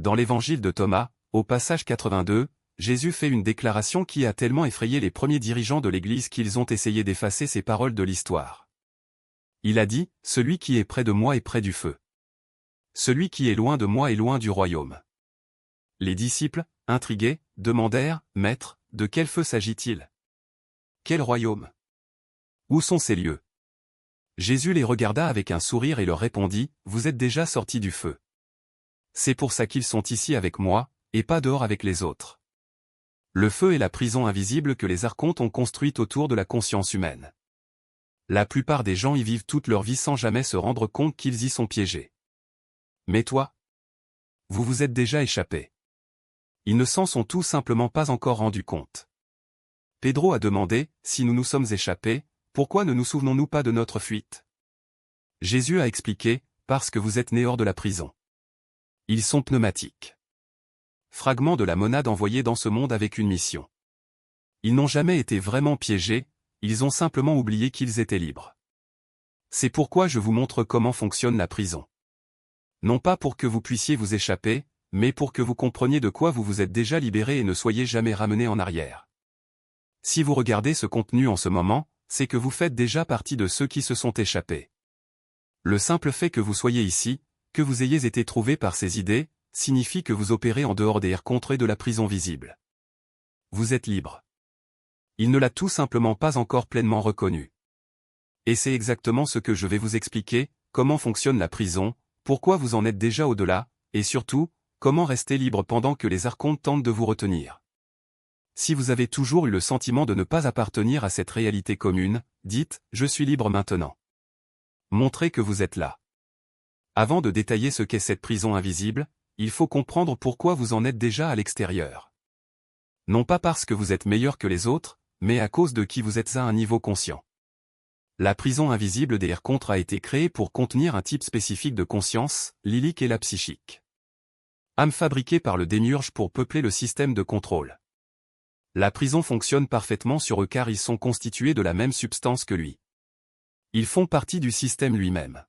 Dans l'évangile de Thomas, au passage 82, Jésus fait une déclaration qui a tellement effrayé les premiers dirigeants de l'Église qu'ils ont essayé d'effacer ces paroles de l'histoire. Il a dit, « Celui qui est près de moi est près du feu. Celui qui est loin de moi est loin du royaume. » Les disciples, intrigués, demandèrent, « Maître, de quel feu s'agit-il? Quel royaume? Où sont ces lieux? » Jésus les regarda avec un sourire et leur répondit, « Vous êtes déjà sortis du feu. C'est pour ça qu'ils sont ici avec moi, et pas dehors avec les autres. » Le feu est la prison invisible que les archontes ont construite autour de la conscience humaine. La plupart des gens y vivent toute leur vie sans jamais se rendre compte qu'ils y sont piégés. Mais toi? Vous vous êtes déjà échappé. Ils ne s'en sont tout simplement pas encore rendus compte. Pedro a demandé, « Si nous nous sommes échappés, pourquoi ne nous souvenons-nous pas de notre fuite? » Jésus a expliqué, « Parce que vous êtes nés hors de la prison. » Ils sont pneumatiques. Fragments de la monade envoyés dans ce monde avec une mission. Ils n'ont jamais été vraiment piégés, ils ont simplement oublié qu'ils étaient libres. C'est pourquoi je vous montre comment fonctionne la prison. Non pas pour que vous puissiez vous échapper, mais pour que vous compreniez de quoi vous vous êtes déjà libérés et ne soyez jamais ramenés en arrière. Si vous regardez ce contenu en ce moment, c'est que vous faites déjà partie de ceux qui se sont échappés. Le simple fait que vous soyez ici, que vous ayez été trouvé par ces idées, signifie que vous opérez en dehors des contrées de la prison visible. Vous êtes libre. Il ne l'a tout simplement pas encore pleinement reconnu. Et c'est exactement ce que je vais vous expliquer, comment fonctionne la prison, pourquoi vous en êtes déjà au-delà, et surtout, comment rester libre pendant que les archontes tentent de vous retenir. Si vous avez toujours eu le sentiment de ne pas appartenir à cette réalité commune, dites « Je suis libre maintenant ». Montrez que vous êtes là. Avant de détailler ce qu'est cette prison invisible, il faut comprendre pourquoi vous en êtes déjà à l'extérieur. Non pas parce que vous êtes meilleur que les autres, mais à cause de qui vous êtes à un niveau conscient. La prison invisible des archontes a été créée pour contenir un type spécifique de conscience, l'illique et la psychique. Âme fabriquée par le démiurge pour peupler le système de contrôle. La prison fonctionne parfaitement sur eux car ils sont constitués de la même substance que lui. Ils font partie du système lui-même.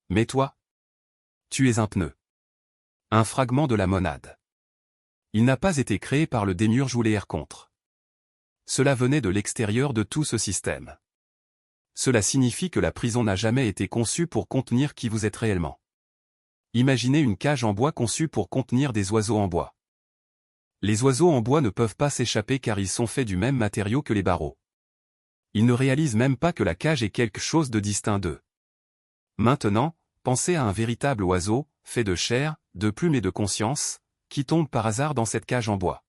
Mais toi? Tu es un pneu. Un fragment de la monade. Il n'a pas été créé par le démiurge ou les archontes. Cela venait de l'extérieur de tout ce système. Cela signifie que la prison n'a jamais été conçue pour contenir qui vous êtes réellement. Imaginez une cage en bois conçue pour contenir des oiseaux en bois. Les oiseaux en bois ne peuvent pas s'échapper car ils sont faits du même matériau que les barreaux. Ils ne réalisent même pas que la cage est quelque chose de distinct d'eux. Maintenant, pensez à un véritable oiseau, fait de chair, de plumes et de conscience, qui tombe par hasard dans cette cage en bois.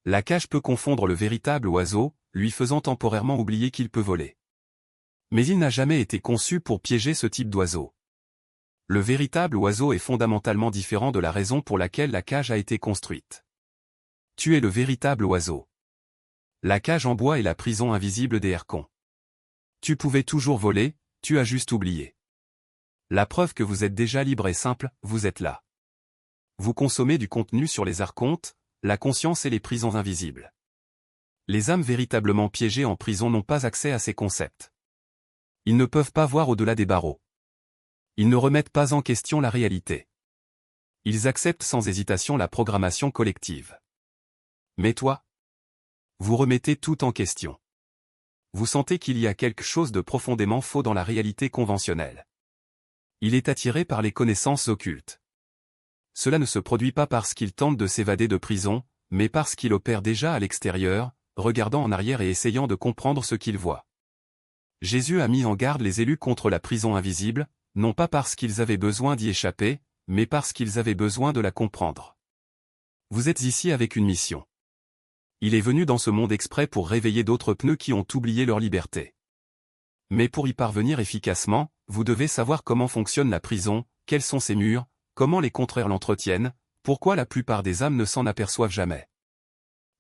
La cage peut confondre le véritable oiseau, lui faisant temporairement oublier qu'il peut voler. Mais il n'a jamais été conçu pour piéger ce type d'oiseau. Le véritable oiseau est fondamentalement différent de la raison pour laquelle la cage a été construite. Tu es le véritable oiseau. La cage en bois est la prison invisible des archontes. Tu pouvais toujours voler, tu as juste oublié. La preuve que vous êtes déjà libre est simple, vous êtes là. Vous consommez du contenu sur les archontes, la conscience et les prisons invisibles. Les âmes véritablement piégées en prison n'ont pas accès à ces concepts. Ils ne peuvent pas voir au-delà des barreaux. Ils ne remettent pas en question la réalité. Ils acceptent sans hésitation la programmation collective. Mais toi? Vous remettez tout en question. Vous sentez qu'il y a quelque chose de profondément faux dans la réalité conventionnelle. Il est attiré par les connaissances occultes. Cela ne se produit pas parce qu'il tente de s'évader de prison, mais parce qu'il opère déjà à l'extérieur, regardant en arrière et essayant de comprendre ce qu'il voit. Jésus a mis en garde les élus contre la prison invisible, non pas parce qu'ils avaient besoin d'y échapper, mais parce qu'ils avaient besoin de la comprendre. Vous êtes ici avec une mission. Il est venu dans ce monde exprès pour réveiller d'autres pneus qui ont oublié leur liberté. Mais pour y parvenir efficacement, vous devez savoir comment fonctionne la prison, quels sont ses murs, comment les contraires l'entretiennent, pourquoi la plupart des âmes ne s'en aperçoivent jamais.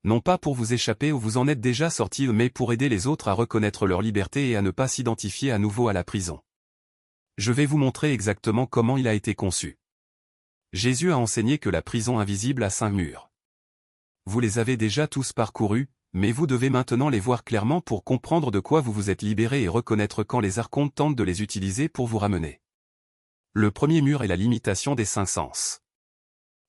Non pas pour vous échapper ou vous en êtes déjà sortis, mais pour aider les autres à reconnaître leur liberté et à ne pas s'identifier à nouveau à la prison. Je vais vous montrer exactement comment il a été conçu. Jésus a enseigné que la prison invisible a 5 murs. Vous les avez déjà tous parcourus, mais vous devez maintenant les voir clairement pour comprendre de quoi vous vous êtes libérés et reconnaître quand les archontes tentent de les utiliser pour vous ramener. Le premier mur est la limitation des 5 sens.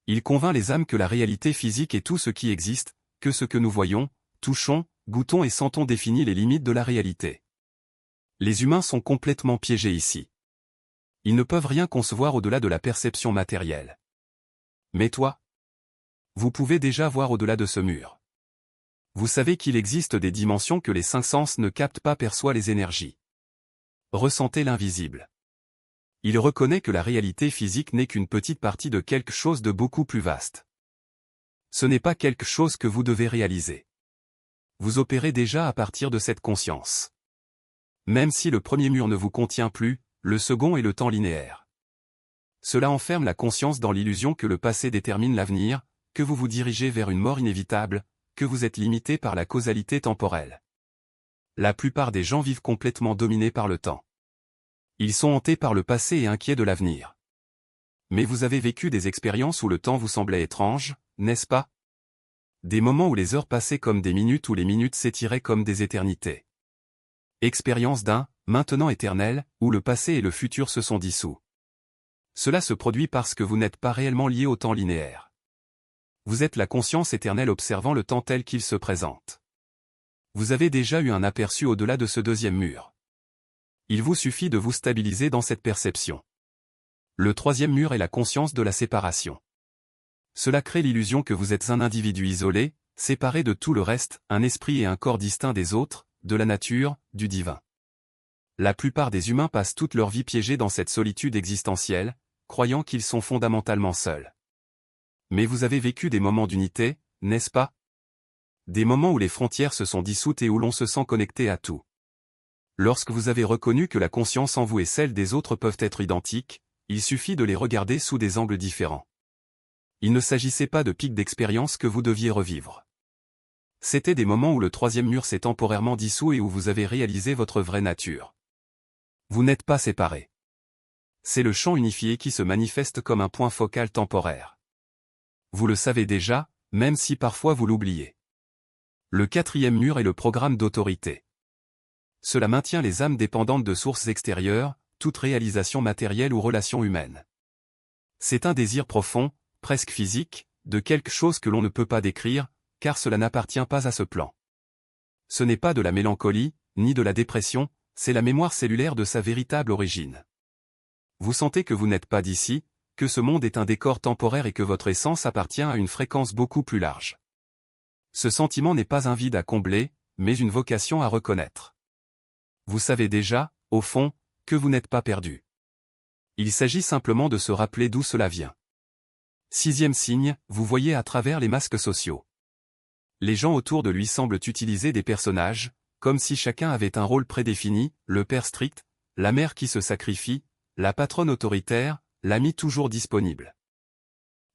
Il convainc les âmes que la réalité physique est tout ce qui existe, que ce que nous voyons, touchons, goûtons et sentons définit les limites de la réalité. Les humains sont complètement piégés ici. Ils ne peuvent rien concevoir au-delà de la perception matérielle. Mais toi, vous pouvez déjà voir au-delà de ce mur. Vous savez qu'il existe des dimensions que les cinq sens ne captent pas, perçoit les énergies. Ressentez l'invisible. Il reconnaît que la réalité physique n'est qu'une petite partie de quelque chose de beaucoup plus vaste. Ce n'est pas quelque chose que vous devez réaliser. Vous opérez déjà à partir de cette conscience. Même si le premier mur ne vous contient plus, le second est le temps linéaire. Cela enferme la conscience dans l'illusion que le passé détermine l'avenir, que vous vous dirigez vers une mort inévitable, que vous êtes limité par la causalité temporelle. La plupart des gens vivent complètement dominés par le temps. Ils sont hantés par le passé et inquiets de l'avenir. Mais vous avez vécu des expériences où le temps vous semblait étrange, n'est-ce pas? Des moments où les heures passaient comme des minutes, où les minutes s'étiraient comme des éternités. Expérience d'un maintenant éternel, où le passé et le futur se sont dissous. Cela se produit parce que vous n'êtes pas réellement lié au temps linéaire. Vous êtes la conscience éternelle observant le temps tel qu'il se présente. Vous avez déjà eu un aperçu au-delà de ce deuxième mur. Il vous suffit de vous stabiliser dans cette perception. Le troisième mur est la conscience de la séparation. Cela crée l'illusion que vous êtes un individu isolé, séparé de tout le reste, un esprit et un corps distincts des autres, de la nature, du divin. La plupart des humains passent toute leur vie piégés dans cette solitude existentielle, croyant qu'ils sont fondamentalement seuls. Mais vous avez vécu des moments d'unité, n'est-ce pas? Des moments où les frontières se sont dissoutes et où l'on se sent connecté à tout. Lorsque vous avez reconnu que la conscience en vous et celle des autres peuvent être identiques, il suffit de les regarder sous des angles différents. Il ne s'agissait pas de pics d'expérience que vous deviez revivre. C'était des moments où le troisième mur s'est temporairement dissous et où vous avez réalisé votre vraie nature. Vous n'êtes pas séparés. C'est le champ unifié qui se manifeste comme un point focal temporaire. Vous le savez déjà, même si parfois vous l'oubliez. Le quatrième mur est le programme d'autorité. Cela maintient les âmes dépendantes de sources extérieures, toute réalisation matérielle ou relation humaine. C'est un désir profond, presque physique, de quelque chose que l'on ne peut pas décrire, car cela n'appartient pas à ce plan. Ce n'est pas de la mélancolie, ni de la dépression, c'est la mémoire cellulaire de sa véritable origine. Vous sentez que vous n'êtes pas d'ici, que ce monde est un décor temporaire et que votre essence appartient à une fréquence beaucoup plus large. Ce sentiment n'est pas un vide à combler, mais une vocation à reconnaître. Vous savez déjà, au fond, que vous n'êtes pas perdu. Il s'agit simplement de se rappeler d'où cela vient. Sixième signe, vous voyez à travers les masques sociaux. Les gens autour de lui semblent utiliser des personnages, comme si chacun avait un rôle prédéfini, le père strict, la mère qui se sacrifie, la patronne autoritaire, l'ami toujours disponible.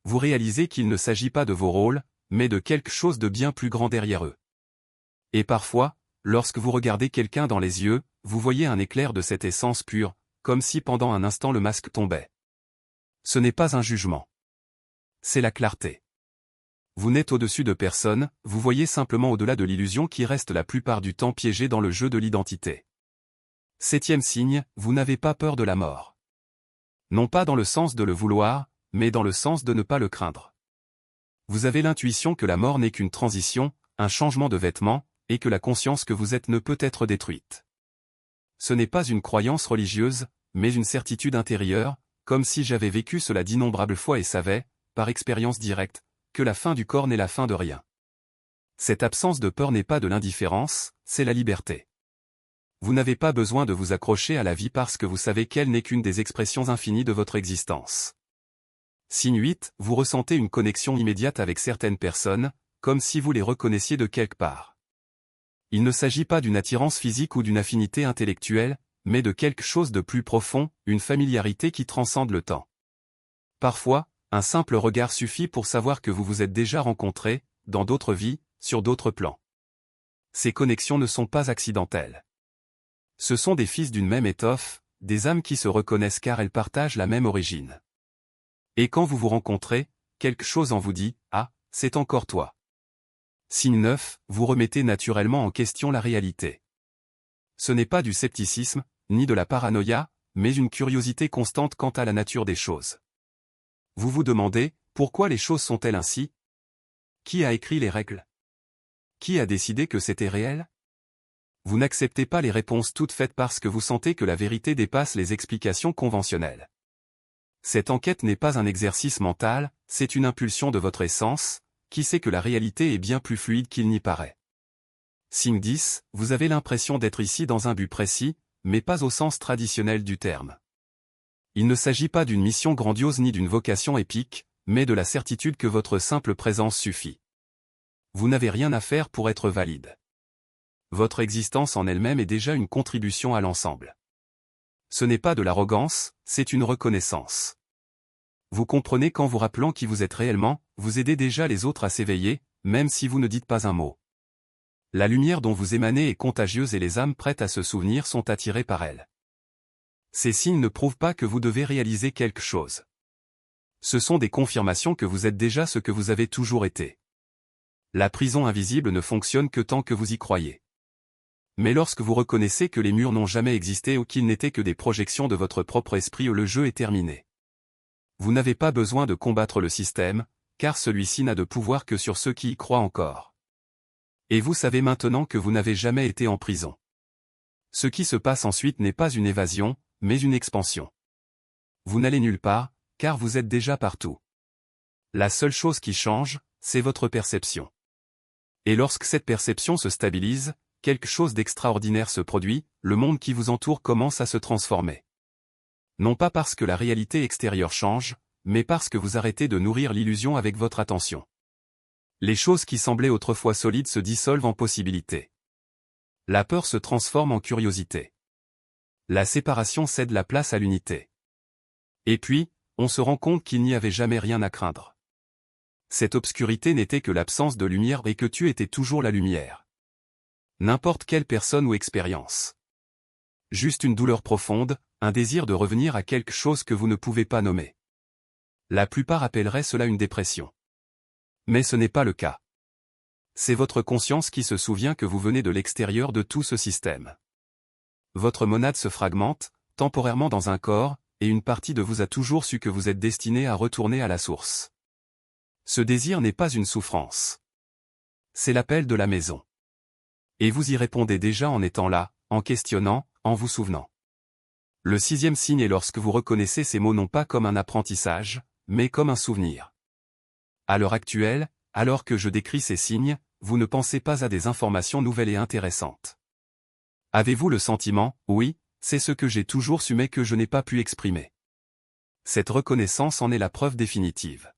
Vous réalisez qu'il ne s'agit pas de vos rôles, mais de quelque chose de bien plus grand derrière eux. Et parfois, lorsque vous regardez quelqu'un dans les yeux, vous voyez un éclair de cette essence pure, comme si pendant un instant le masque tombait. Ce n'est pas un jugement. C'est la clarté. Vous n'êtes au-dessus de personne, vous voyez simplement au-delà de l'illusion qui reste la plupart du temps piégée dans le jeu de l'identité. Septième signe, vous n'avez pas peur de la mort. Non pas dans le sens de le vouloir, mais dans le sens de ne pas le craindre. Vous avez l'intuition que la mort n'est qu'une transition, un changement de vêtements, et que la conscience que vous êtes ne peut être détruite. Ce n'est pas une croyance religieuse, mais une certitude intérieure, comme si j'avais vécu cela d'innombrables fois et savais, par expérience directe, que la fin du corps n'est la fin de rien. Cette absence de peur n'est pas de l'indifférence, c'est la liberté. Vous n'avez pas besoin de vous accrocher à la vie parce que vous savez qu'elle n'est qu'une des expressions infinies de votre existence. Signe 8, vous ressentez une connexion immédiate avec certaines personnes, comme si vous les reconnaissiez de quelque part. Il ne s'agit pas d'une attirance physique ou d'une affinité intellectuelle, mais de quelque chose de plus profond, une familiarité qui transcende le temps. Parfois, un simple regard suffit pour savoir que vous vous êtes déjà rencontrés, dans d'autres vies, sur d'autres plans. Ces connexions ne sont pas accidentelles. Ce sont des fils d'une même étoffe, des âmes qui se reconnaissent car elles partagent la même origine. Et quand vous vous rencontrez, quelque chose en vous dit « Ah, c'est encore toi ». Signe 9, vous remettez naturellement en question la réalité. Ce n'est pas du scepticisme, ni de la paranoïa, mais une curiosité constante quant à la nature des choses. Vous vous demandez, Pourquoi les choses sont-elles ainsi? Qui a écrit les règles? Qui a décidé que c'était réel? Vous n'acceptez pas les réponses toutes faites parce que vous sentez que la vérité dépasse les explications conventionnelles. Cette enquête n'est pas un exercice mental, c'est une impulsion de votre essence, qui sait que la réalité est bien plus fluide qu'il n'y paraît. Signe 10, vous avez l'impression d'être ici dans un but précis, mais pas au sens traditionnel du terme. Il ne s'agit pas d'une mission grandiose ni d'une vocation épique, mais de la certitude que votre simple présence suffit. Vous n'avez rien à faire pour être valide. Votre existence en elle-même est déjà une contribution à l'ensemble. Ce n'est pas de l'arrogance, c'est une reconnaissance. Vous comprenez qu'en vous rappelant qui vous êtes réellement, vous aidez déjà les autres à s'éveiller, même si vous ne dites pas un mot. La lumière dont vous émanez est contagieuse et les âmes prêtes à se souvenir sont attirées par elle. Ces signes ne prouvent pas que vous devez réaliser quelque chose. Ce sont des confirmations que vous êtes déjà ce que vous avez toujours été. La prison invisible ne fonctionne que tant que vous y croyez. Mais lorsque vous reconnaissez que les murs n'ont jamais existé ou qu'ils n'étaient que des projections de votre propre esprit, le jeu est terminé. Vous n'avez pas besoin de combattre le système, car celui-ci n'a de pouvoir que sur ceux qui y croient encore. Et vous savez maintenant que vous n'avez jamais été en prison. Ce qui se passe ensuite n'est pas une évasion, mais une expansion. Vous n'allez nulle part, car vous êtes déjà partout. La seule chose qui change, c'est votre perception. Et lorsque cette perception se stabilise, quelque chose d'extraordinaire se produit, le monde qui vous entoure commence à se transformer. Non pas parce que la réalité extérieure change, mais parce que vous arrêtez de nourrir l'illusion avec votre attention. Les choses qui semblaient autrefois solides se dissolvent en possibilités. La peur se transforme en curiosité. La séparation cède la place à l'unité. Et puis, on se rend compte qu'il n'y avait jamais rien à craindre. Cette obscurité n'était que l'absence de lumière et que tu étais toujours la lumière. N'importe quelle personne ou expérience. Juste une douleur profonde, un désir de revenir à quelque chose que vous ne pouvez pas nommer. La plupart appelleraient cela une dépression. Mais ce n'est pas le cas. C'est votre conscience qui se souvient que vous venez de l'extérieur de tout ce système. Votre monade se fragmente, temporairement dans un corps, et une partie de vous a toujours su que vous êtes destiné à retourner à la source. Ce désir n'est pas une souffrance. C'est l'appel de la maison. Et vous y répondez déjà en étant là, en questionnant, en vous souvenant. Le 6e signe est lorsque vous reconnaissez ces mots non pas comme un apprentissage, mais comme un souvenir. À l'heure actuelle, alors que je décris ces signes, vous ne pensez pas à des informations nouvelles et intéressantes. Avez-vous le sentiment, oui, c'est ce que j'ai toujours su mais que je n'ai pas pu exprimer. Cette reconnaissance en est la preuve définitive.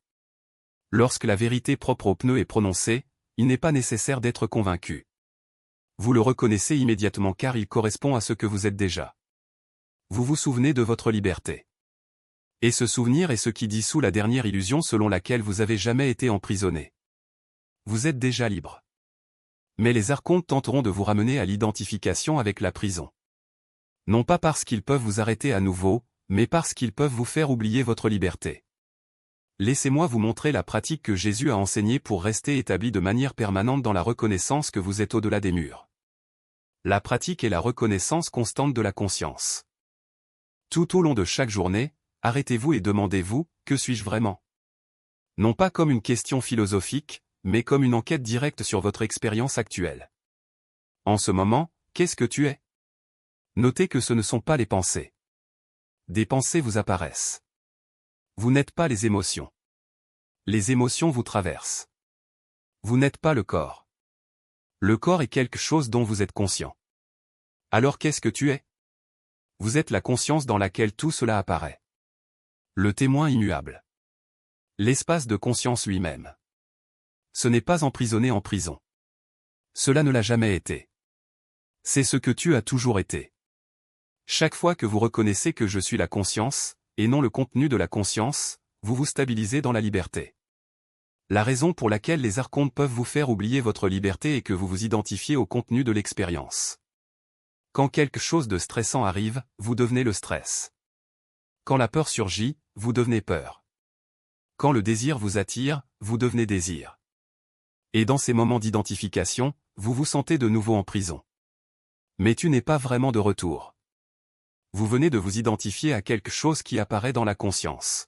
Lorsque la vérité propre au pneu est prononcée, il n'est pas nécessaire d'être convaincu. Vous le reconnaissez immédiatement car il correspond à ce que vous êtes déjà. Vous vous souvenez de votre liberté. Et ce souvenir est ce qui dissout la dernière illusion selon laquelle vous avez jamais été emprisonné. Vous êtes déjà libre. Mais les archontes tenteront de vous ramener à l'identification avec la prison. Non pas parce qu'ils peuvent vous arrêter à nouveau, mais parce qu'ils peuvent vous faire oublier votre liberté. Laissez-moi vous montrer la pratique que Jésus a enseignée pour rester établi de manière permanente dans la reconnaissance que vous êtes au-delà des murs. La pratique est la reconnaissance constante de la conscience. Tout au long de chaque journée, arrêtez-vous et demandez-vous, que suis-je vraiment? Non pas comme une question philosophique, mais comme une enquête directe sur votre expérience actuelle. En ce moment, qu'est-ce que tu es? Notez que ce ne sont pas les pensées. Des pensées vous apparaissent. Vous n'êtes pas les émotions. Les émotions vous traversent. Vous n'êtes pas le corps. Le corps est quelque chose dont vous êtes conscient. Alors qu'est-ce que tu es? Vous êtes la conscience dans laquelle tout cela apparaît. Le témoin immuable. L'espace de conscience lui-même. Ce n'est pas emprisonné en prison. Cela ne l'a jamais été. C'est ce que tu as toujours été. Chaque fois que vous reconnaissez que je suis la conscience, et non le contenu de la conscience, vous vous stabilisez dans la liberté. La raison pour laquelle les archontes peuvent vous faire oublier votre liberté est que vous vous identifiez au contenu de l'expérience. Quand quelque chose de stressant arrive, vous devenez le stress. Quand la peur surgit, vous devenez peur. Quand le désir vous attire, vous devenez désir. Et dans ces moments d'identification, vous vous sentez de nouveau en prison. Mais tu n'es pas vraiment de retour. Vous venez de vous identifier à quelque chose qui apparaît dans la conscience.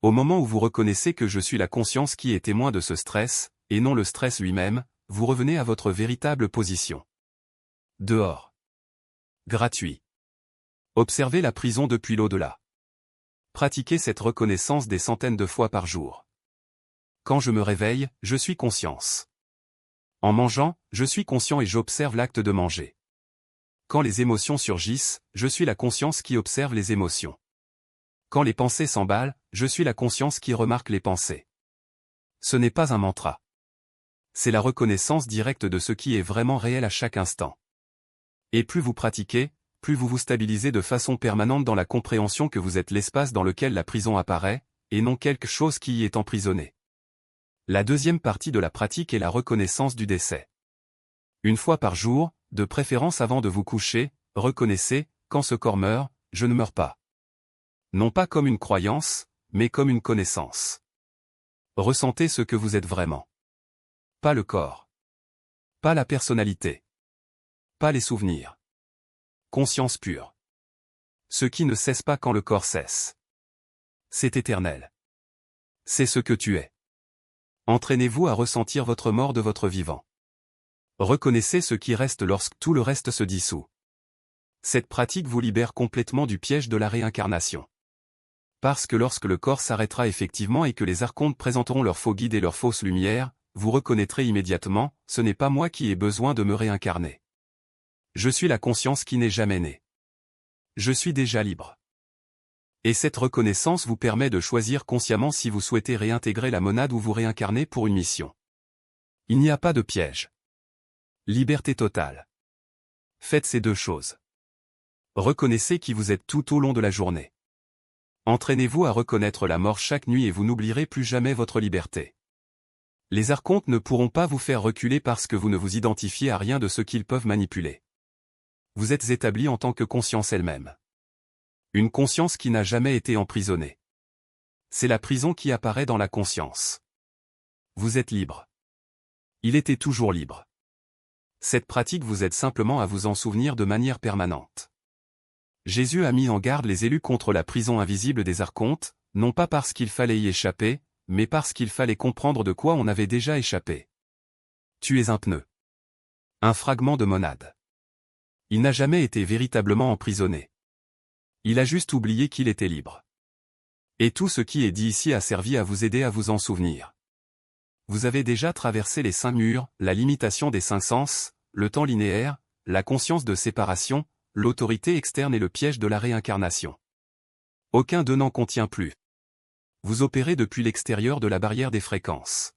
Au moment où vous reconnaissez que je suis la conscience qui est témoin de ce stress, et non le stress lui-même, vous revenez à votre véritable position. Dehors. Gratuit. Observez la prison depuis l'au-delà. Pratiquez cette reconnaissance des centaines de fois par jour. Quand je me réveille, je suis conscience. En mangeant, je suis conscient et j'observe l'acte de manger. Quand les émotions surgissent, je suis la conscience qui observe les émotions. Quand les pensées s'emballent, je suis la conscience qui remarque les pensées. Ce n'est pas un mantra. C'est la reconnaissance directe de ce qui est vraiment réel à chaque instant. Et plus vous pratiquez, plus vous vous stabilisez de façon permanente dans la compréhension que vous êtes l'espace dans lequel la prison apparaît, et non quelque chose qui y est emprisonné. La deuxième partie de la pratique est la reconnaissance du décès. Une fois par jour, de préférence avant de vous coucher, reconnaissez, quand ce corps meurt, je ne meurs pas. Non pas comme une croyance, mais comme une connaissance. Ressentez ce que vous êtes vraiment. Pas le corps. Pas la personnalité. Pas les souvenirs. Conscience pure. Ce qui ne cesse pas quand le corps cesse. C'est éternel. C'est ce que tu es. Entraînez-vous à ressentir votre mort de votre vivant. Reconnaissez ce qui reste lorsque tout le reste se dissout. Cette pratique vous libère complètement du piège de la réincarnation. Parce que lorsque le corps s'arrêtera effectivement et que les archontes présenteront leurs faux guides et leurs fausses lumières, vous reconnaîtrez immédiatement, ce n'est pas moi qui ai besoin de me réincarner. Je suis la conscience qui n'est jamais née. Je suis déjà libre. Et cette reconnaissance vous permet de choisir consciemment si vous souhaitez réintégrer la monade ou vous réincarner pour une mission. Il n'y a pas de piège. Liberté totale. Faites ces deux choses. Reconnaissez qui vous êtes tout au long de la journée. Entraînez-vous à reconnaître la mort chaque nuit et vous n'oublierez plus jamais votre liberté. Les archontes ne pourront pas vous faire reculer parce que vous ne vous identifiez à rien de ce qu'ils peuvent manipuler. Vous êtes établi en tant que conscience elle-même. Une conscience qui n'a jamais été emprisonnée. C'est la prison qui apparaît dans la conscience. Vous êtes libre. Il était toujours libre. Cette pratique vous aide simplement à vous en souvenir de manière permanente. Jésus a mis en garde les élus contre la prison invisible des archontes, non pas parce qu'il fallait y échapper, mais parce qu'il fallait comprendre de quoi on avait déjà échappé. Tu es un pneu. Un fragment de monade. Il n'a jamais été véritablement emprisonné. Il a juste oublié qu'il était libre. Et tout ce qui est dit ici a servi à vous aider à vous en souvenir. Vous avez déjà traversé les 5 murs, la limitation des 5 sens, le temps linéaire, la conscience de séparation, l'autorité externe et le piège de la réincarnation. Aucun d'eux n'en contient plus. Vous opérez depuis l'extérieur de la barrière des fréquences.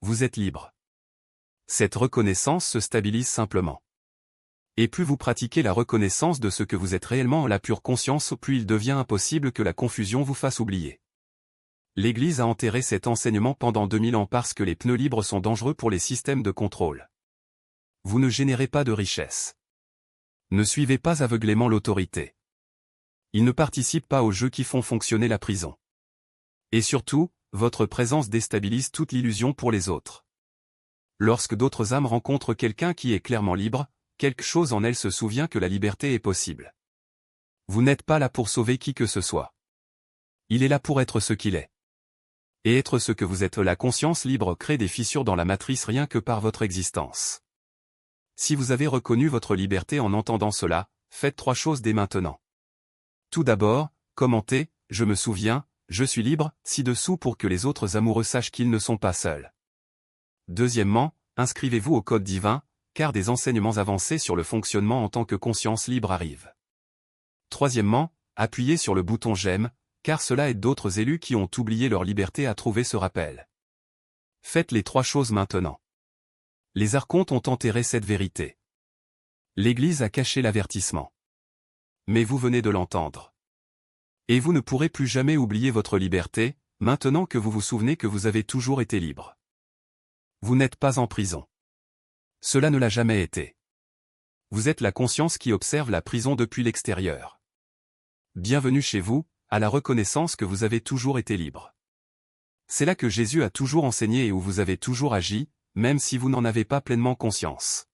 Vous êtes libre. Cette reconnaissance se stabilise simplement. Et plus vous pratiquez la reconnaissance de ce que vous êtes réellement en la pure conscience, plus il devient impossible que la confusion vous fasse oublier. L'Église a enterré cet enseignement pendant 2000 ans parce que les pneus libres sont dangereux pour les systèmes de contrôle. Vous ne générez pas de richesse. Ne suivez pas aveuglément l'autorité. Ils ne participent pas aux jeux qui font fonctionner la prison. Et surtout, votre présence déstabilise toute l'illusion pour les autres. Lorsque d'autres âmes rencontrent quelqu'un qui est clairement libre, quelque chose en elle se souvient que la liberté est possible. Vous n'êtes pas là pour sauver qui que ce soit. Il est là pour être ce qu'il est. Et être ce que vous êtes, la conscience libre crée des fissures dans la matrice rien que par votre existence. Si vous avez reconnu votre liberté en entendant cela, faites 3 choses dès maintenant. Tout d'abord, commentez, je me souviens, je suis libre, ci-dessous pour que les autres amoureux sachent qu'ils ne sont pas seuls. Deuxièmement, inscrivez-vous au code divin, car des enseignements avancés sur le fonctionnement en tant que conscience libre arrivent. Troisièmement, appuyez sur le bouton j'aime, car cela aide d'autres élus qui ont oublié leur liberté à trouver ce rappel. Faites les 3 choses maintenant. Les archontes ont enterré cette vérité. L'Église a caché l'avertissement. Mais vous venez de l'entendre. Et vous ne pourrez plus jamais oublier votre liberté, maintenant que vous vous souvenez que vous avez toujours été libre. Vous n'êtes pas en prison. Cela ne l'a jamais été. Vous êtes la conscience qui observe la prison depuis l'extérieur. Bienvenue chez vous, à la reconnaissance que vous avez toujours été libre. C'est là que Jésus a toujours enseigné et où vous avez toujours agi, même si vous n'en avez pas pleinement conscience.